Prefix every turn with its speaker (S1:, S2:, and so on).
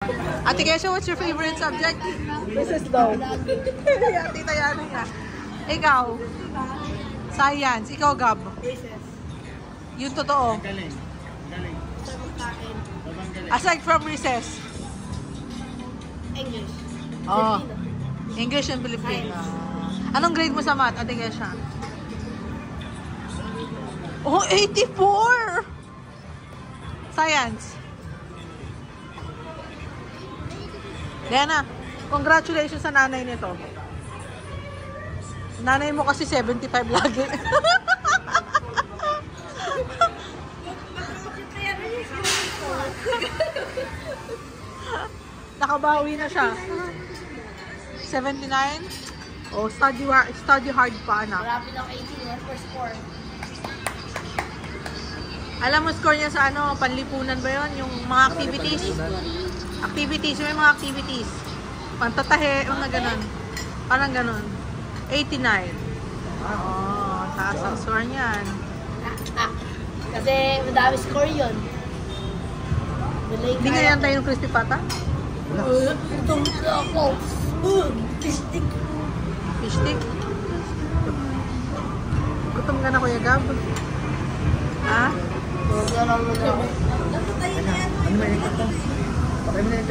S1: Ate Kesha, what's your favorite subject?
S2: Recess daw.
S1: Tita Yana nga. Ikaw? Science. Ikaw, Gab?
S2: Recess.
S1: Yung totoo.
S3: Galing. Galing.
S1: Aside from recess.
S2: English.
S1: Oh. English and Filipino. Anong grade mo sa math, Ate Kesha? Oh, 84! Science. Diana, congratulations sa nanay nito. Nanay mo kasi 75 lagi. Nakabawi na siya. 79? Oh, study hard pa, anak.
S2: Marami ng 18 for score.
S1: Alam mo score niya sa ano, panlipunan ba yon? Yung mga activities? Activities, may mga activities. Pantatahe, mga ganun. Parang ganun. 89. Oh, taas ang score niyan.
S2: Kasi madami score yun.
S1: Hindi nga yan tayo ng crispy pata?
S2: Gutom na ako. Fish stick.
S1: Fish stick? Gutom ka na, Kuya Gab? Ha?
S2: Napatayin na yan.
S3: Ano may ito? Patay mo na yung